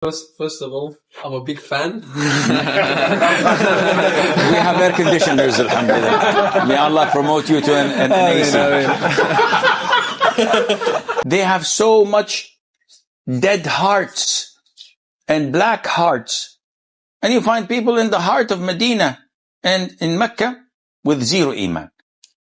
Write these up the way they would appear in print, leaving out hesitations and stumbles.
First of all, I'm a big fan. We have air conditioners, alhamdulillah. May Allah promote you to an AC. They have so much dead hearts and black hearts. And you find people in the heart of Medina and in Mecca with zero Iman.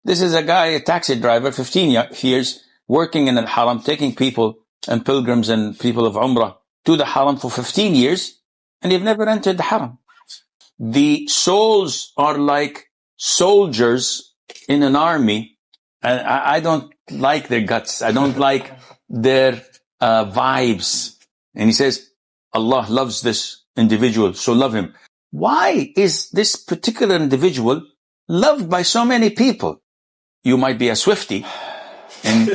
This is a guy, a taxi driver, 15 years, working in al-Haram, taking people and pilgrims and people of Umrah to the Haram for 15 years, and they've never entered the Haram. The souls are like soldiers in an army, and I don't like their guts. I don't like their vibes. And he says, Allah loves this individual, so love him. Why is this particular individual loved by so many people? You might be a Swiftie, and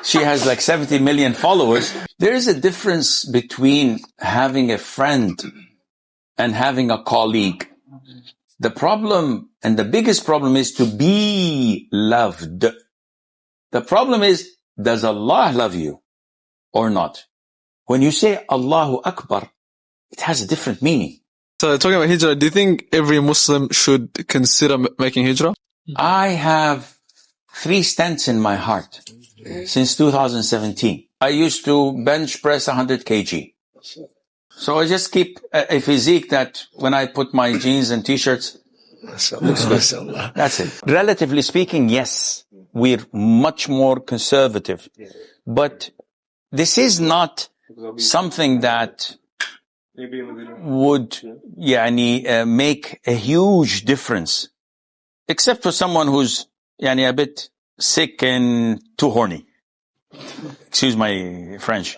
she has like 70 million followers. There is a difference between having a friend and having a colleague. The problem, and the biggest problem, is to be loved. The problem is, does Allah love you or not? When you say Allahu Akbar, it has a different meaning. So talking about Hijra, do you think every Muslim should consider making Hijra? I have 3 stents in my heart since 2017. I used to bench press 100 kg. So I just keep a physique that when I put my jeans and t-shirts, looks good. That's it. Relatively speaking, yes, we're much more conservative. But this is not something that would make a huge difference. Except for someone who's a bit sick and too horny. Excuse my French.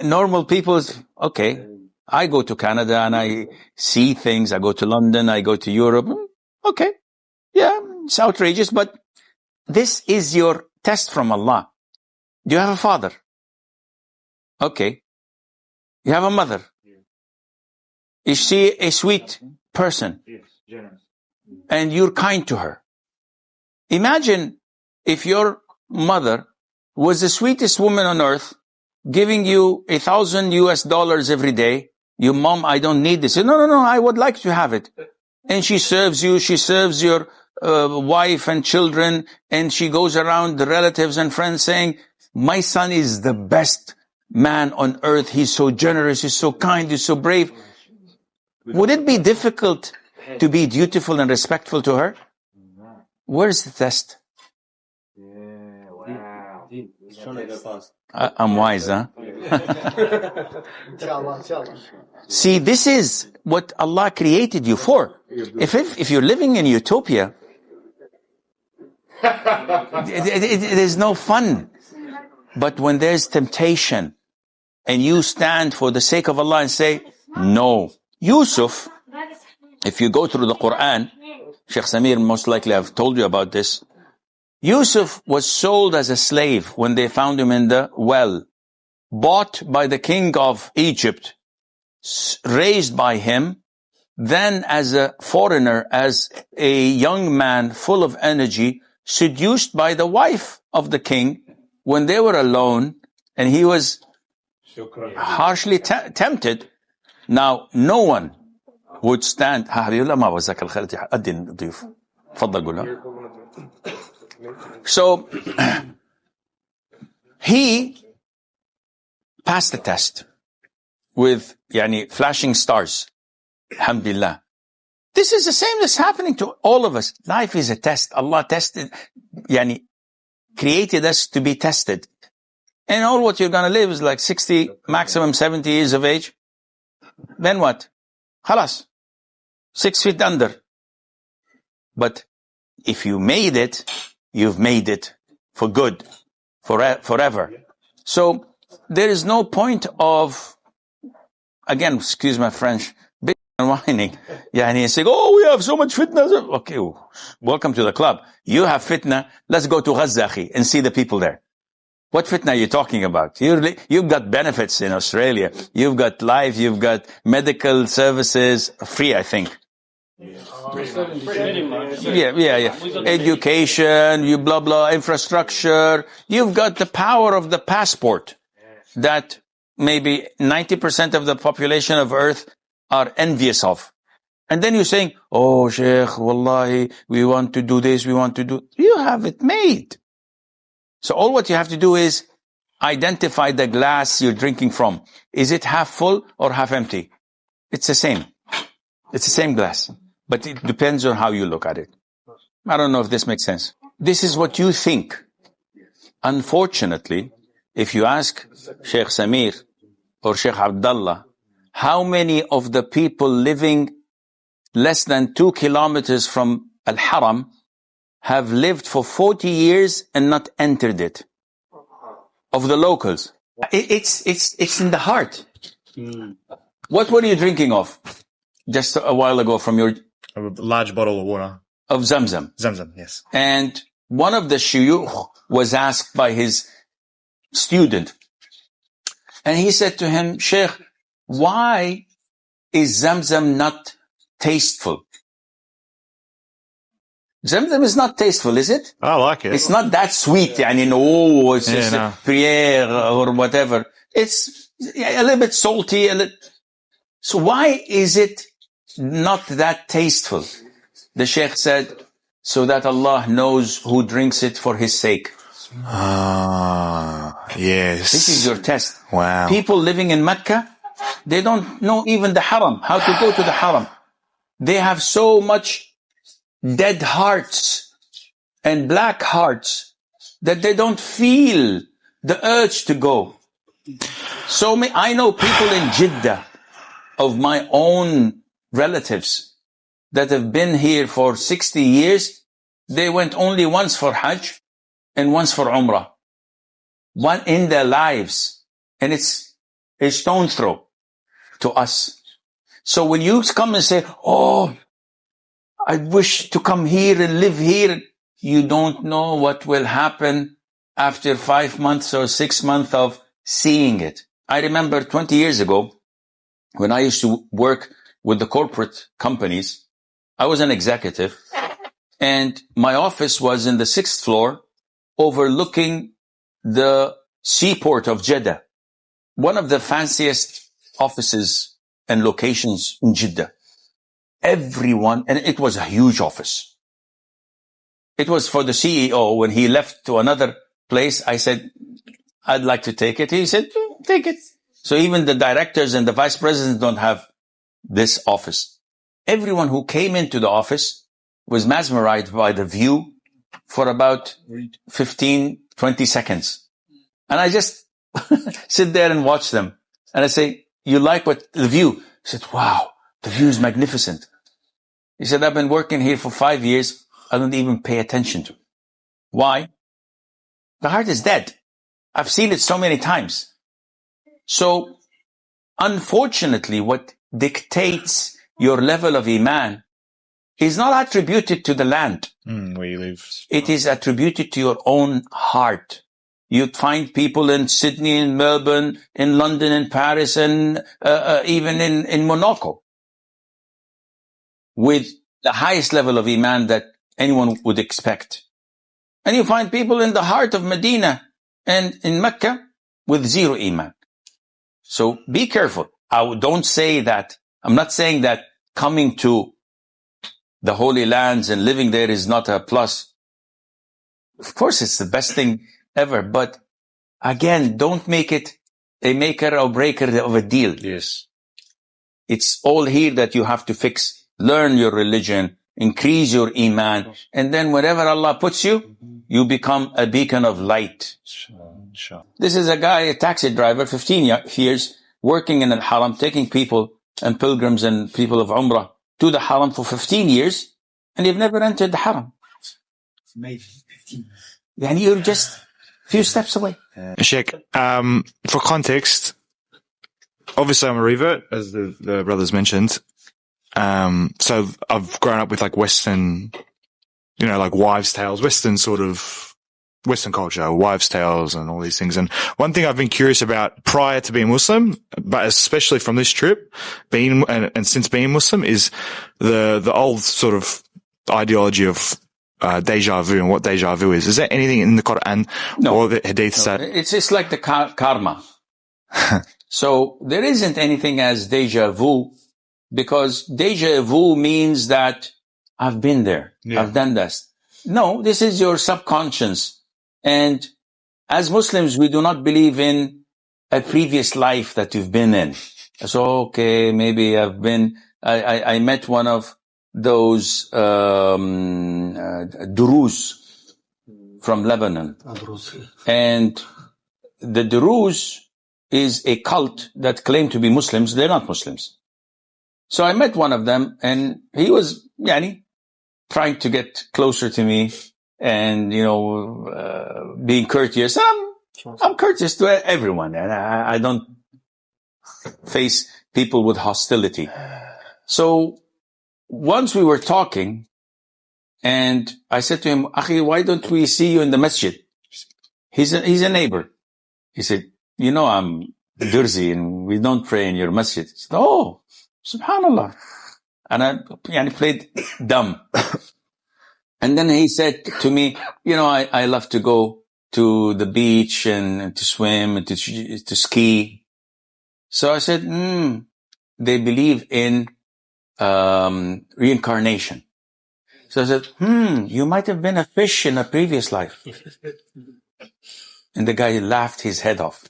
Normal people, okay. I go to Canada and I see things. I go to London. I go to Europe. Okay. Yeah, it's outrageous, but this is your test from Allah. Do you have a father? Okay. You have a mother? Is she a sweet person? Yes, generous. And you're kind to her. Imagine if your mother was the sweetest woman on earth, giving you $1,000 every day. Your mom, I don't need this. No, I would like to have it. And she serves you, she serves your wife and children, and she goes around the relatives and friends saying, my son is the best man on earth. He's so generous, he's so kind, he's so brave. Would it be difficult to be dutiful and respectful to her? Where's the test? I'm wise, huh? See, this is what Allah created you for. If you're living in utopia, there's no fun. But when there's temptation, and you stand for the sake of Allah and say, no. Yusuf, if you go through the Quran, Sheikh Samir most likely have told you about this. Yusuf was sold as a slave when they found him in the well, bought by the king of Egypt, raised by him, then as a foreigner, as a young man full of energy, seduced by the wife of the king when they were alone, and he was harshly tempted. Now, no one would stand. So, he passed the test with flashing stars. Alhamdulillah. This is the same that's happening to all of us. Life is a test. Allah created us to be tested. And all what you're going to live is like 60, maximum 70 years of age. Then what? Khalas. 6 feet under. But if you made it, you've made it for good, forever. So there is no point of, again, excuse my French, bitching and whining. And saying, oh, we have so much fitna. Okay, welcome to the club. You have fitna. Let's go to Gaza and see the people there. What fitna are you talking about? You've got benefits in Australia. You've got life. You've got medical services. Free, I think. Yeah. Education, you infrastructure. You've got the power of the passport that maybe 90% of the population of Earth are envious of. And then you're saying, oh, Sheikh, wallahi, we want to do this, we want to do... You have it made. So all what you have to do is identify the glass you're drinking from. Is it half full or half empty? It's the same. It's the same glass. But it depends on how you look at it. I don't know if this makes sense. This is what you think. Unfortunately, if you ask Sheikh Samir or Sheikh Abdullah, how many of the people living less than 2 kilometers from Al-Haram have lived for 40 years and not entered it? Of the locals. It's in the heart. What were you drinking of just a while ago from your... A large bottle of water. Of Zamzam. Zamzam, yes. And one of the shuyukh was asked by his student. And he said to him, Sheikh, why is Zamzam not tasteful? Zamzam is not tasteful, is it? I like it. It's not that sweet. It's just no. Prière or whatever. It's a little bit salty. So why is it not that tasteful? The Sheikh said, so that Allah knows who drinks it for His sake. Ah, yes. This is your test. Wow. People living in Mecca, they don't know even the Haram, how to go to the Haram. They have so much dead hearts and black hearts that they don't feel the urge to go. I know people in Jeddah of my own relatives that have been here for 60 years. They went only once for Hajj and once for Umrah. One in their lives. And it's a stone's throw to us. So when you come and say, oh, I wish to come here and live here, you don't know what will happen after 5 months or 6 months of seeing it. I remember 20 years ago, when I used to work with the corporate companies, I was an executive, and my office was in the 6th floor, overlooking the seaport of Jeddah, one of the fanciest offices and locations in Jeddah. Everyone, and it was a huge office. It was for the CEO. When he left to another place, I said, I'd like to take it. He said, take it. So even the directors and the vice presidents don't have this office. Everyone who came into the office was mesmerized by the view for about 15, 20 seconds. And I just sit there and watch them. And I say, you like the view? He said, wow, the view is magnificent. He said, I've been working here for 5 years. I don't even pay attention to it. Why? The heart is dead. I've seen it so many times. So, unfortunately, what dictates your level of Iman is not attributed to the land. Where you live. It is attributed to your own heart. You'd find people in Sydney, in Melbourne, in London, in Paris, and even in Monaco with the highest level of Iman that anyone would expect. And you find people in the heart of Medina and in Mecca with zero Iman. So be careful. Don't say that. I'm not saying that coming to the Holy Lands and living there is not a plus. Of course, it's the best thing ever. But again, don't make it a maker or breaker of a deal. Yes. It's all here that you have to fix. Learn your religion, increase your Iman, and then wherever Allah puts you, you become a beacon of light. Sure. This is a guy, a taxi driver, 15 years, working in Al-Haram, taking people and pilgrims and people of Umrah to the Haram for 15 years, and you've never entered the Haram. Maybe 15. And you're just a few steps away. Sheikh, for context, obviously I'm a revert, as the brothers mentioned. So I've grown up with like Western, like wives' tales, Western culture, wives' tales and all these things. And one thing I've been curious about prior to being Muslim, but especially from this trip, and since being Muslim, is the old sort of ideology of deja vu and what deja vu is. Is there anything in the Quran or the Hadith that... It's just like the karma. So there isn't anything as deja vu, because deja vu means that I've been there. Yeah. I've done this. No, this is your subconscious. And as Muslims, we do not believe in a previous life that you've been in. So, okay, maybe I met one of those, Durus from Lebanon. And the Durus is a cult that claim to be Muslims. They're not Muslims. So I met one of them, and he was, trying to get closer to me and, being courteous. I'm courteous to everyone, and I don't face people with hostility. So once we were talking, and I said to him, Akhi, why don't we see you in the masjid? He's a neighbor. He said, I'm Durzi and we don't pray in your masjid. I said, oh, subhanallah. And I played dumb. And then he said to me, I love to go to the beach and to swim and to ski. So I said, they believe in reincarnation. So I said, you might have been a fish in a previous life. And the guy laughed his head off.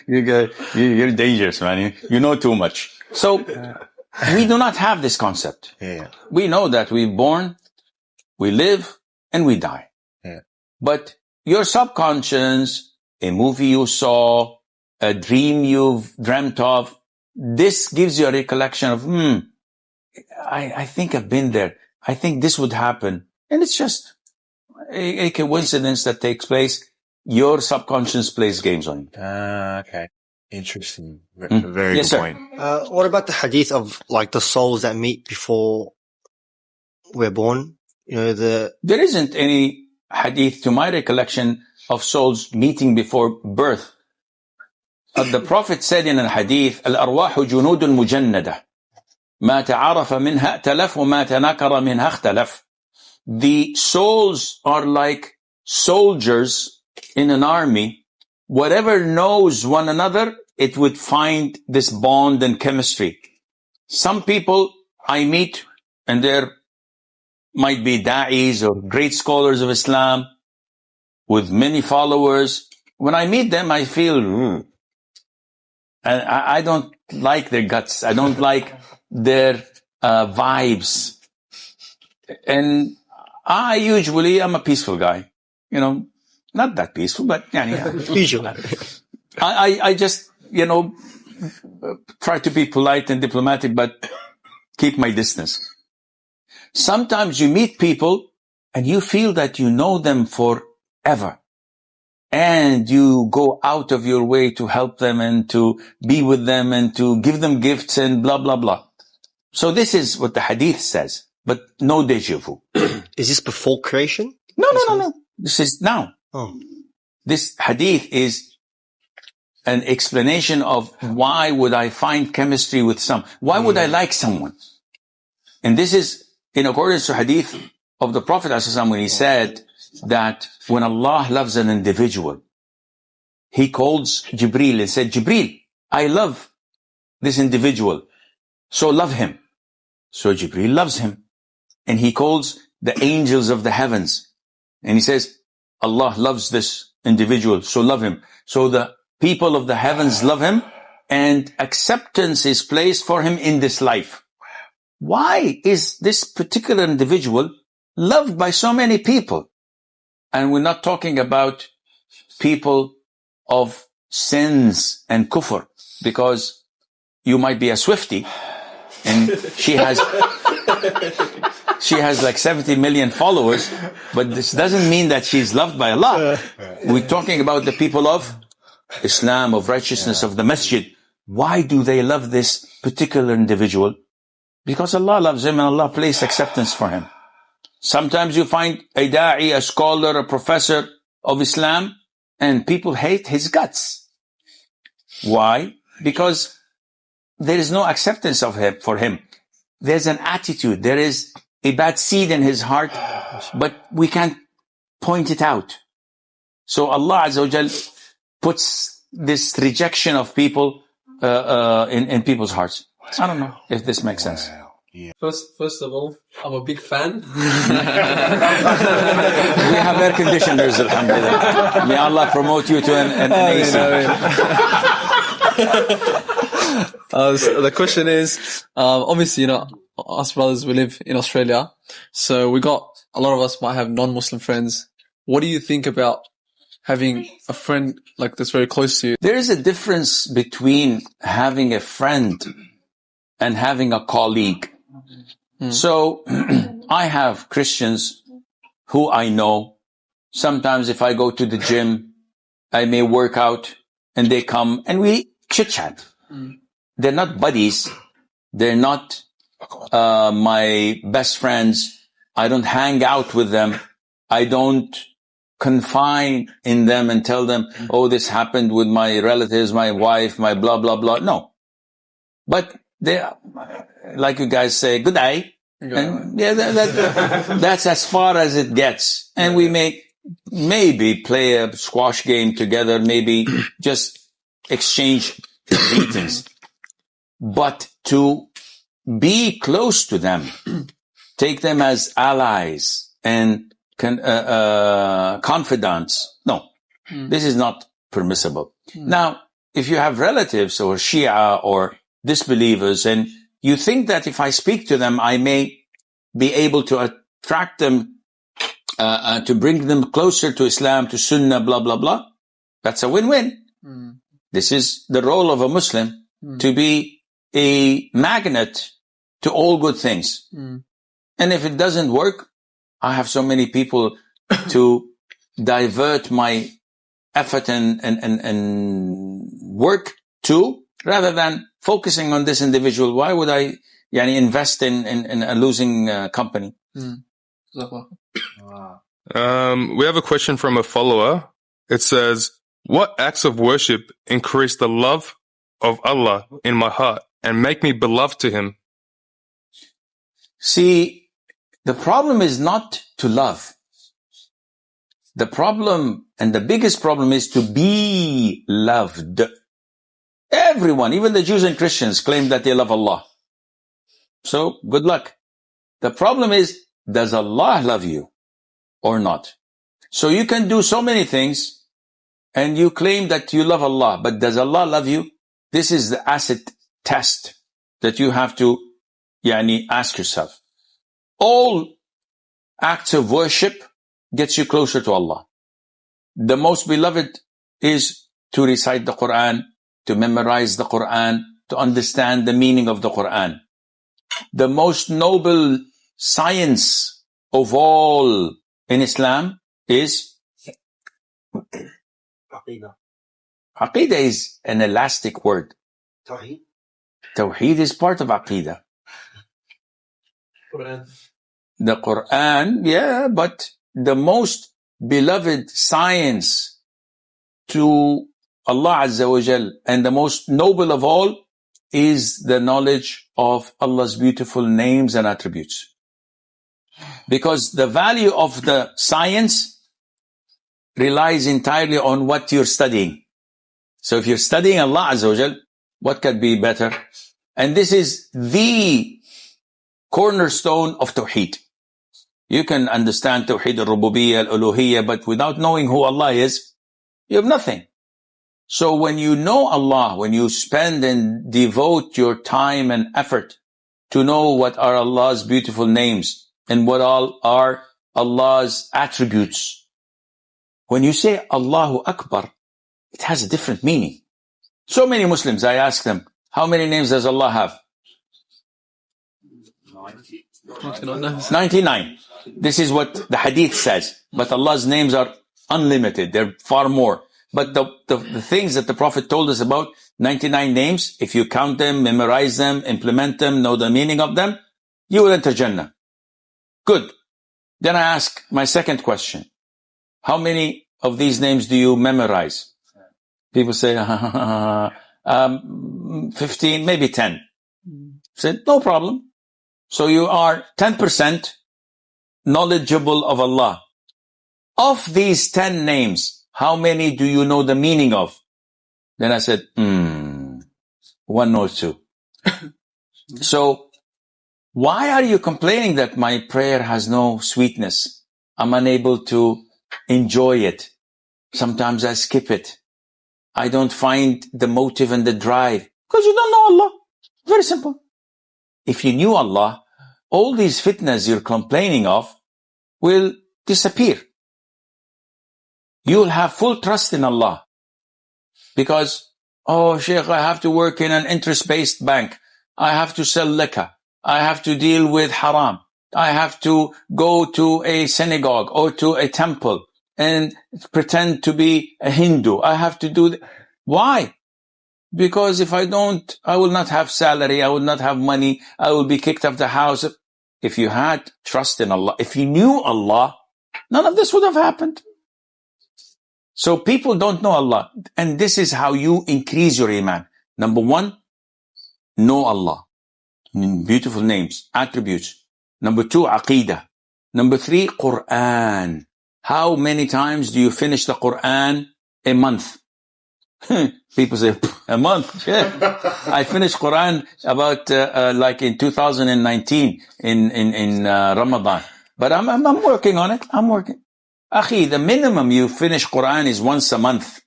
You're dangerous, man. You know too much. So we do not have this concept. Yeah. We know that we're born, we live, and we die. Yeah. But your subconscious, a movie you saw, a dream you've dreamt of, this gives you a recollection of, I think I've been there. I think this would happen. And it's just a coincidence that takes place. Your subconscious plays games on you. Okay. Interesting. Very Yes, good sir. point. What about the hadith of like the souls that meet before we're born? There isn't any hadith to my recollection of souls meeting before birth. The Prophet said in a hadith, Al-arwahu junudun mujannada. ما تعرف منها ائتلف وما تنكر منها اختلف. The souls are like soldiers in an army. Whatever knows one another, it would find this bond and chemistry. Some people I meet, and there might be da'is or great scholars of Islam with many followers. When I meet them, I feel, I don't like their guts. I don't like their vibes. And I'm a peaceful guy. Not that peaceful, but usually. I just, try to be polite and diplomatic, but keep my distance. Sometimes you meet people and you feel that you know them forever. And you go out of your way to help them and to be with them and to give them gifts and blah, blah, blah. So this is what the hadith says, but no deja vu. Is this before creation? No. This is now. Oh. This hadith is an explanation of why would I find chemistry with why would I like someone? And this is in accordance to hadith of the Prophet ﷺ when he said that when Allah loves an individual, he calls Jibreel and said, Jibreel, I love this individual, so love him. So Jibreel loves him. And he calls the angels of the heavens. And he says, Allah loves this individual, so love him. So the people of the heavens love him, and acceptance is placed for him in this life. Why is this particular individual loved by so many people? And we're not talking about people of sins and kufr, because you might be a Swiftie and she has like 70 million followers, but this doesn't mean that she's loved by Allah. We're talking about the people of Islam, of righteousness, of the masjid. Why do they love this particular individual? Because Allah loves him and Allah placed acceptance for him. Sometimes you find a da'i, a scholar, a professor of Islam, and people hate his guts. Why? Because there is no acceptance of him for him. There's an attitude. There is a bad seed in his heart, but we can't point it out. So Allah Azza wa Jal puts this rejection of people in people's hearts. I don't know if this makes sense. First of all, I'm a big fan. We have air conditioners, alhamdulillah. May Allah promote you to an AC. So the question is, obviously, us brothers, we live in Australia. So a lot of us might have non-Muslim friends. What do you think about having a friend like that's very close to you? There is a difference between having a friend and having a colleague. So I have Christians who I know. Sometimes if I go to the gym, I may work out and they come and we chit chat. They're not buddies. They're not my best friends. I don't hang out with them. I don't confine in them and tell them, oh, this happened with my relatives, my wife, my blah, blah, blah. No. But they, like you guys say, good day. And yeah, that's as far as it gets. And we may maybe play a squash game together, maybe just exchange greetings. But to be close to them, take them as allies and confidants. No, this is not permissible. Now, if you have relatives or Shia or disbelievers and you think that if I speak to them, I may be able to attract them, to bring them closer to Islam, to Sunnah, blah, blah, blah. That's a win-win. This is the role of a Muslim, to be a magnet to all good things. And if it doesn't work, I have so many people to divert my effort and work to, rather than focusing on this individual. Why would I invest in a losing company? We have a question from a follower. It says, what acts of worship increase the love of Allah in my heart and make me beloved to Him? See, the problem is not to love. The problem, and the biggest problem, is to be loved. Everyone, even the Jews and Christians, claim that they love Allah. So, good luck. The problem is, does Allah love you or not? So you can do so many things and you claim that you love Allah, but does Allah love you? This is the acid test that you have to ask yourself. All acts of worship gets you closer to Allah. The most beloved is to recite the Quran, to memorize the Quran, to understand the meaning of the Quran. The most noble science of all in Islam is Aqidah. Aqidah is an elastic word. Tawheed. Tawheed is part of Aqidah. Quran. The Quran, yeah, but the most beloved science to Allah Azza wa Jal and the most noble of all is the knowledge of Allah's beautiful names and attributes. Because the value of the science relies entirely on what you're studying. So if you're studying Allah Azza wa Jal, what could be better? And this is the cornerstone of Tawheed. You can understand Tawheed al-Rububiyyah, al-Uluhiyyah, but without knowing who Allah is, you have nothing. So when you know Allah, when you spend and devote your time and effort to know what are Allah's beautiful names and what all are Allah's attributes, when you say Allahu Akbar, it has a different meaning. So many Muslims, I ask them, how many names does Allah have? 99. This is what the hadith says. But Allah's names are unlimited. They're far more. But the things that the Prophet told us about, 99 names, if you count them, memorize them, implement them, know the meaning of them, you will enter Jannah. Good. Then I ask my second question. How many of these names do you memorize? People say, 15, maybe 10. Said, no problem. So you are 10% knowledgeable of Allah. Of these 10 names, how many do you know the meaning of? Then I said, one knows two. So why are you complaining that my prayer has no sweetness? I'm unable to enjoy it. Sometimes I skip it. I don't find the motive and the drive. Because you don't know Allah. Very simple. If you knew Allah, all these fitnas you're complaining of will disappear. You'll have full trust in Allah. Because, oh, Sheikh, I have to work in an interest-based bank. I have to sell liquor. I have to deal with haram. I have to go to a synagogue or to a temple and pretend to be a Hindu. I have to do Why? Because if I don't, I will not have salary. I will not have money. I will be kicked out of the house. If you had trust in Allah, if you knew Allah, none of this would have happened. So people don't know Allah. And this is how you increase your Iman. Number one, know Allah. Beautiful names, attributes. Number two, Aqidah. Number three, Quran. How many times do you finish the Quran a month? People say, a month? Yeah. I finished Quran about, like in 2019 in Ramadan. But I'm working on it. I'm working. Akhi, the minimum you finish Quran is once a month.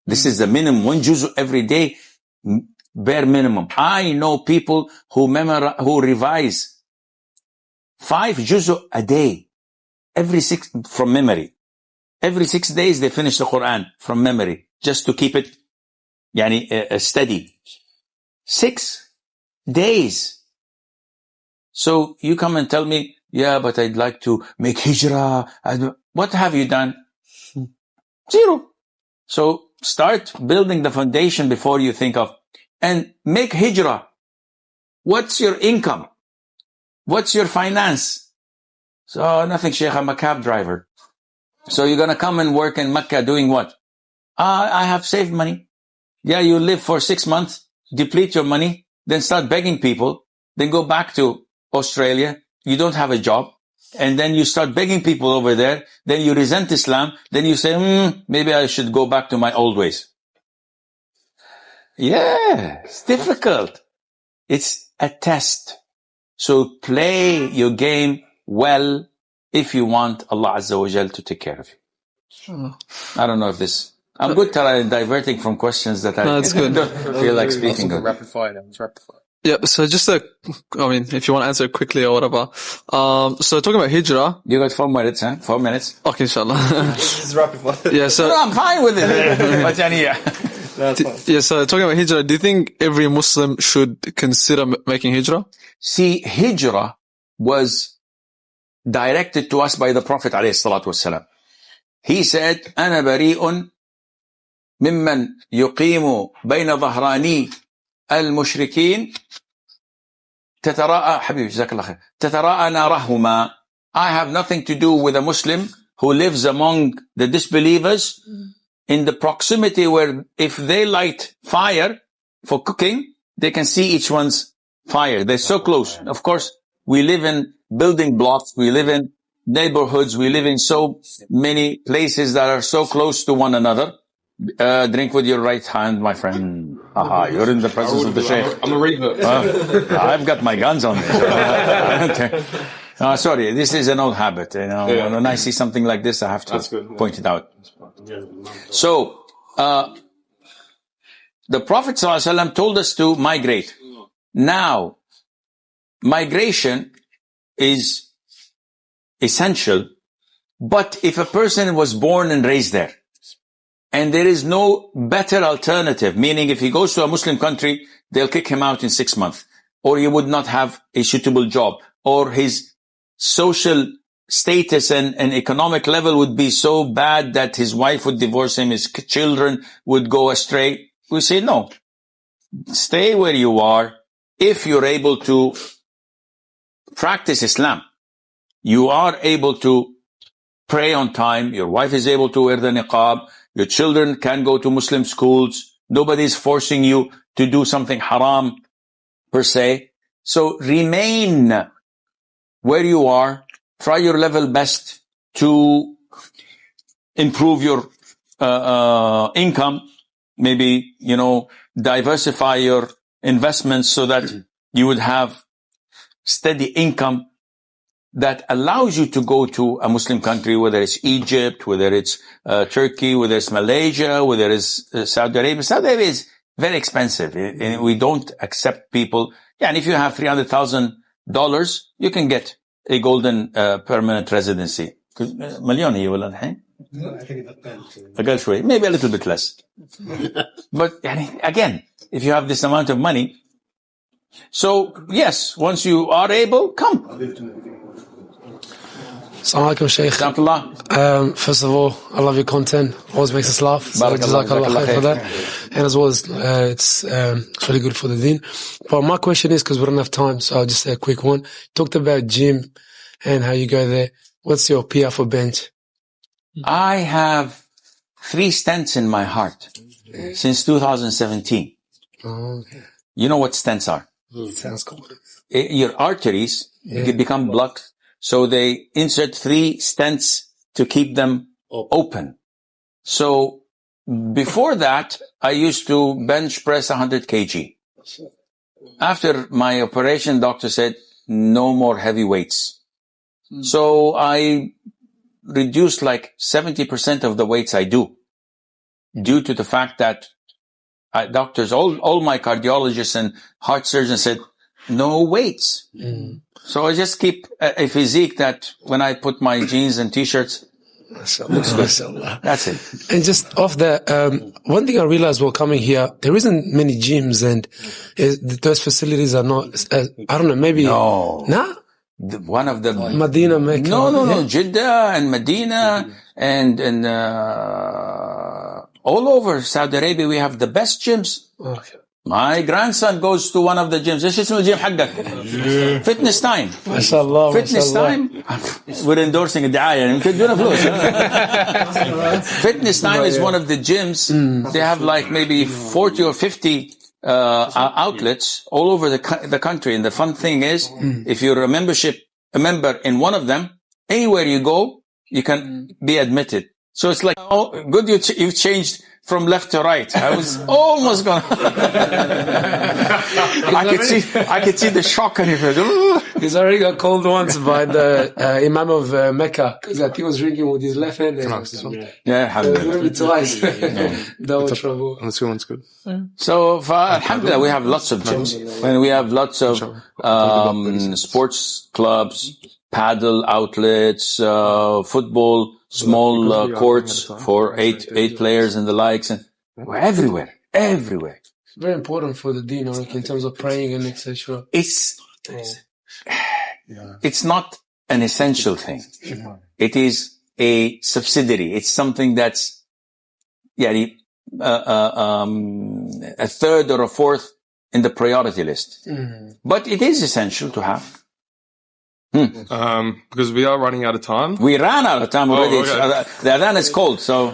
This is the minimum. One juz every day, bare minimum. I know people who revise 5 juz a day, from memory. Every 6 days they finish the Quran from memory, just to keep it steady. 6 days. So you come and tell me, yeah, but I'd like to make hijrah. What have you done? 0. So start building the foundation before you think of, and make hijrah. What's your income? What's your finance? So nothing, Sheikh, I'm a cab driver. So you're going to come and work in Mecca doing what? I have saved money. Yeah, you live for 6 months, deplete your money, then start begging people, then go back to Australia. You don't have a job. And then you start begging people over there. Then you resent Islam. Then you say, maybe I should go back to my old ways. Yeah, it's difficult. It's a test. So play your game well if you want Allah Azza wa Jal to take care of you. I don't know if this... I'm good at diverting from questions that I don't feel like speaking of. Rapid fire now. It's rapid fire. Yeah, so just if you want to answer it quickly or whatever. So talking about Hijrah. You got 4 minutes, huh? 4 minutes. Okay, inshallah. This is rapid fire. Yeah, so. No, I'm fine with it. But That's fine. Yeah, so talking about Hijrah, do you think every Muslim should consider making Hijrah? See, Hijrah was directed to us by the Prophet ﷺ. He said, أنا بريء ممن يقيم بين ظهراني المشركين تتراءى حبيبي جزاك الله خير تتراءى نارهما. I have nothing to do with a Muslim who lives among the disbelievers in the proximity where if they light fire for cooking, they can see each one's fire. They're so close. Of course, we live in building blocks. We live in neighborhoods. We live in so many places that are so close to one another. Drink with your right hand, my friend. Aha, you're in the presence of the Sheikh. I'm a revert. I've got my guns on me. So sorry, this is an old habit. When I see something like this, I have to point it out. So, the Prophet ﷺ told us to migrate. Now, migration is essential, but if a person was born and raised there, and there is no better alternative, meaning if he goes to a Muslim country, they'll kick him out in 6 months, or he would not have a suitable job, or his social status and economic level would be so bad that his wife would divorce him, his children would go astray. We say, no, stay where you are. If you're able to practice Islam, you are able to pray on time, your wife is able to wear the niqab, your children can go to Muslim schools, nobody's forcing you to do something haram per se. So remain where you are, try your level best to improve your income, maybe, diversify your investments so that you would have steady income that allows you to go to a Muslim country, whether it's Egypt, whether it's Turkey, whether it's Malaysia, whether it's Saudi Arabia. Saudi Arabia is very expensive. And we don't accept people. Yeah, and if you have $300,000, you can get a golden permanent residency. مليون هي ولا الحين؟ أقل شوي, maybe a little bit less. But again, if you have this amount of money, so yes, once you are able, come. Assalamu alaikum, Sheikh. First of all, I love your content. Always makes us laugh. So Jazakallah khair for that. And as well as it's really good for the deen. But my question is, because we don't have time, so I'll just say a quick one. Talked about gym and how you go there. What's your PR for bench? I have 3 stents in my heart since 2017. Okay. You know what stents are? Sounds cool. Your arteries become blocked. So they insert 3 stents to keep them open. So before that, I used to bench press 100 kg. After my operation, doctor said, no more heavy weights. So I reduced like 70% of the weights I do due to the fact that doctors, all my cardiologists and heart surgeons said, no weights. So I just keep a physique that when I put my jeans and t-shirts, looks good. That's it. And just off that, one thing I realized while coming here, there isn't many gyms and those facilities are not, I don't know, maybe. No. Nah? One of the Medina, Mecca. No. Jeddah and Medina and all over Saudi Arabia, we have the best gyms. Okay. My grandson goes to one of the gyms. ايش اسمه الجيم حقك؟ Fitness Time. ما شاء الله. Fitness Time. We're endorsing الدعاية يعني يمكن تدونا فلوس. Fitness Time is one of the gyms. They have like maybe 40 or 50 outlets all over the country. And the fun thing is, if you're a member in one of them, anywhere you go, you can be admitted. So it's like, oh, good, you've changed from left to right. I was almost gonna. I could see the shock on your face. He's already got called once by the Imam of Mecca because he was drinking with his left hand. Yeah, maybe twice. Double trouble. That's good. So, alhamdulillah, we have lots of gyms. And we have lots of sports clubs, paddle outlets, football, small courts for eight players and the likes, and we're everywhere. It's very important for the deen, in terms of praying and etc. It's not an essential thing. It is a subsidiary. It's something that's a third or a fourth in the priority list. But it is essential to have. Because we are running out of time. We ran out of time already. Okay. The adhan is cold, so.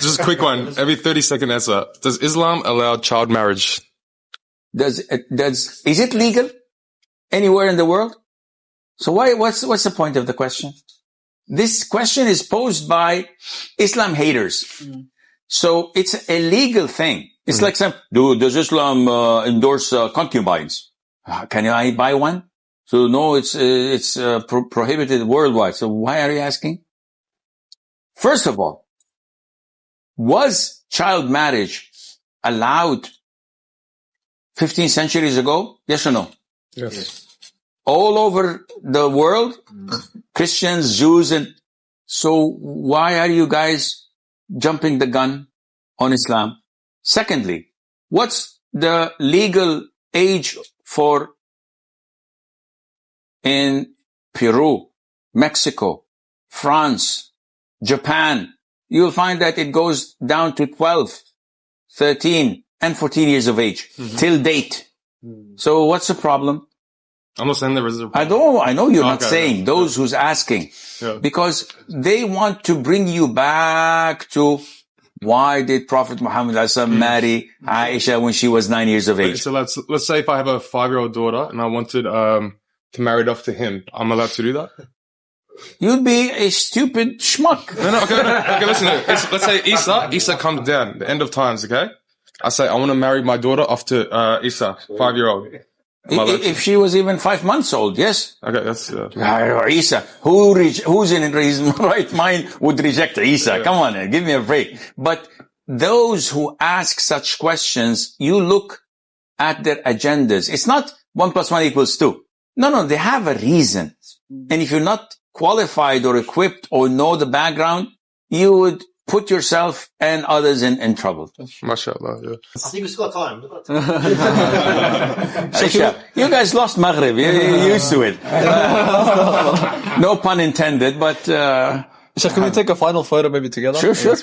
Just a quick one. Every 30-second answer. Does Islam allow child marriage? Is it legal anywhere in the world? So what's the point of the question? This question is posed by Islam haters. So it's a legal thing. It's like does Islam endorse concubines? Can I buy one? So no, it's prohibited worldwide. So why are you asking? First of all, was child marriage allowed 15 centuries ago? Yes or no? Yes. All over the world, Christians, Jews, and so why are you guys jumping the gun on Islam? Secondly, what's the legal age for in Peru, Mexico, France, Japan? You'll find that it goes down to 12, 13, and 14 years of age till date. So what's the problem? I'm not saying there is a problem. I know you're not saying, those who's asking. Yeah. Because they want to bring you back to why did Prophet Muhammad marry Aisha when she was 9 years of age? So let's say if I have a 5-year-old daughter and I wanted to marry it off to him, I'm allowed to do that? you'd be a stupid schmuck. No, okay, listen. Let's say Isa comes down, the end of times, okay? I say, I want to marry my daughter off to Isa, 5-year-old. If she was even 5 months old, yes. Okay, that's... Isa, who's in his right mind would reject Isa? Come on, give me a break. But those who ask such questions, you look at their agendas. It's not 1 + 1 = 2. No, they have a reason. And if you're not qualified or equipped or know the background, you would put yourself and others in trouble. MashaAllah, yeah. I think we still got time. Sheikh, you guys lost Maghrib. You're used to it. No pun intended, but... Sheikh, can we take a final photo maybe together? Sure.